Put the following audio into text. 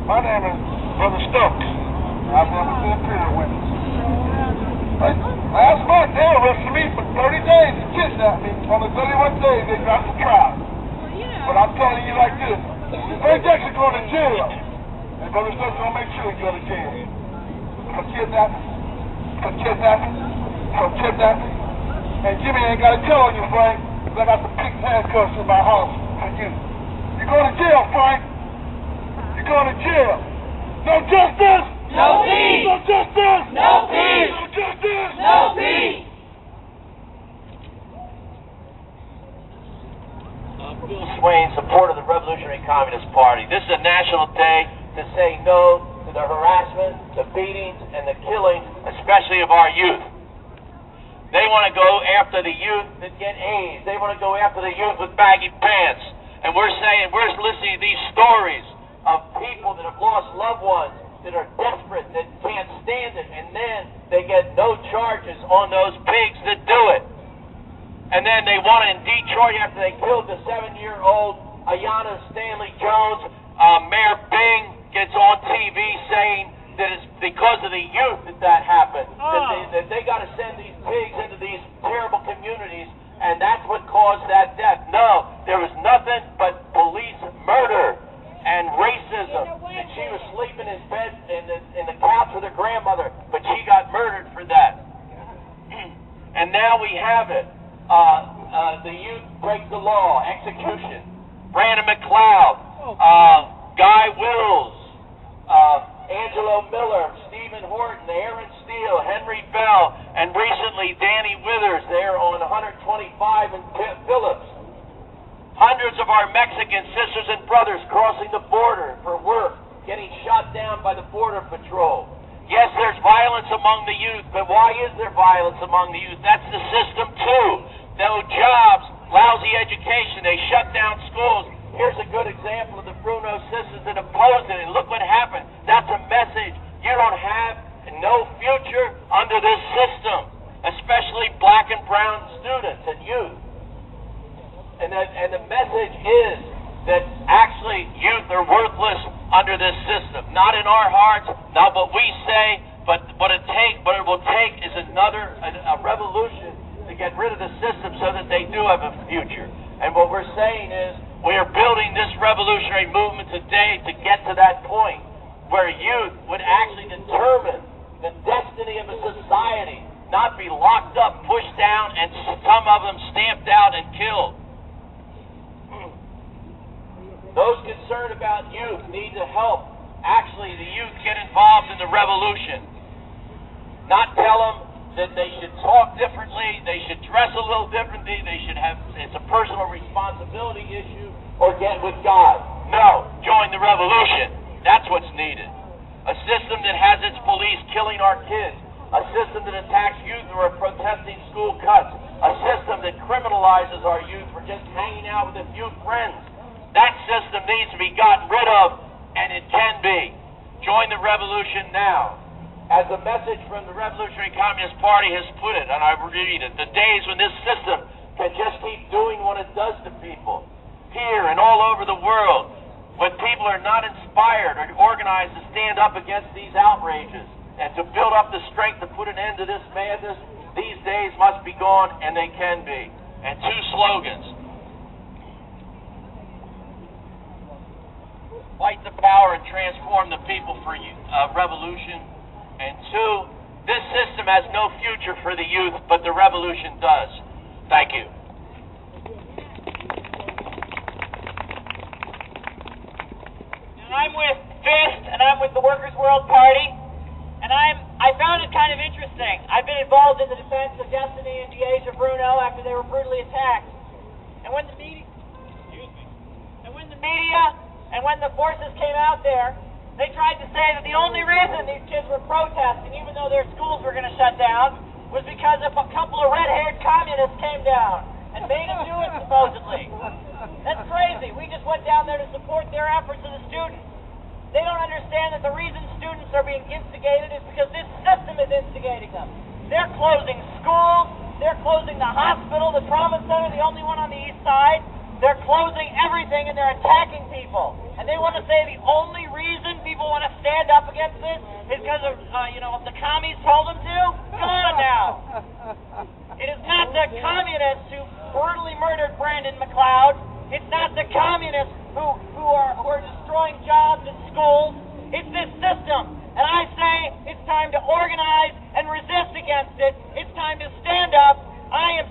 My name is Brother Stokes. I've never been period witness. But last month they arrested me for 30 days and kidnapped me. On the 31st day they got the trial. But I'm telling you like this, Ray Jackson going to jail. And Brother Stokes gonna make sure he go to jail. For kidnapping. And Jimmy ain't got to tell on you, Frank, because I got some big handcuffs in my house for you. You're going to jail, Frank. You're going to jail. No justice. No peace. No justice. No peace. No justice. No peace. Bill Swain, support of the Revolutionary Communist Party. This is a national day to say no to the harassment, the beatings, and the killing, especially of our youth. They want to go after the youth that get AIDS. They want to go after the youth with baggy pants. And we're saying, we're listening to these stories of people that have lost loved ones, that are desperate, that can't stand it, and then they get no charges on those pigs that do it. And then they want in Detroit, after they killed the 7-year-old Ayanna Stanley Jones, Mayor Bing gets on TV saying that it's because of the youth that happened. That they got to send these pigs into these terrible communities, and that's what caused that death. No, there was nothing but police murder and racism. And she was sleeping in bed in the couch with her grandmother, but she got murdered for that. And now we have it. The youth breaks the law. Execution. Brandon McLeod, Guy Wills, Angelo Miller, Stephen Horton, Aaron Steele, Henry Bell, and recently Danny Withers there on 125 and Phillips. Hundreds of our Mexican sisters and brothers crossing the border for work, getting shot down by the Border Patrol. Yes, there's violence among the youth, but why is there violence among the youth? That's the system too. No jobs, lousy education, they shut down schools. Here's a good example of the Bruno sisters that opposed it, and look what happened. That's a message. You don't have no future under this system, especially black and brown students and youth. And the message is that actually youth are worthless under this system. Not in our hearts, not what we say, but what it will take is a revolution to get rid of the system so that they do have a future. And what we're saying is, we are building this revolutionary movement today to get to that point where youth would actually determine the destiny of a society, not be locked up, pushed down, and some of them stamped out and killed. Those concerned about youth need to help actually the youth get involved in the revolution. Not tell them that they should talk differently, they should dress a little differently, they should have, it's a personal responsibility issue, or get with God. No, join the revolution. That's what's needed. A system that has its police killing our kids. A system that attacks youth who are protesting school cuts. A system that criminalizes our youth for just hanging out with a few friends. That system needs to be gotten rid of, and it can be. Join the revolution now. As the message from the Revolutionary Communist Party has put it, and I read it, the days when this system can just keep doing what it does to people, here and all over the world, when people are not inspired or organized to stand up against these outrages and to build up the strength to put an end to this madness, these days must be gone, and they can be. And two slogans. Fight the power and transform the people for revolution. And two, this system has no future for the youth, but the revolution does. Thank you. I'm with FIST, and I'm with the Workers' World Party, and I found it kind of interesting. I've been involved in the defense of Destiny and DeAsia Bruno after they were brutally attacked. And when the media, and when the forces came out there, they tried to say that the only reason these kids were protesting, even though their schools were going to shut down, was because a couple of red-haired communists came down and made them do it, supposedly. That's crazy. We just went down there to support their efforts as a student. They don't understand that the reason students are being instigated is because this system is instigating them. They're closing schools. They're closing the hospital, the trauma center, the only one on the east side. They're closing everything and they're attacking people. And they want to say the only reason people want to stand up against this is because of, if the commies told them to? Come on now. It is not the communists who brutally murdered Brandon McLeod. It's not the communists who are destroying jobs and schools. It's this system. And I say it's time to organize and resist against it. It's time to stand up. I am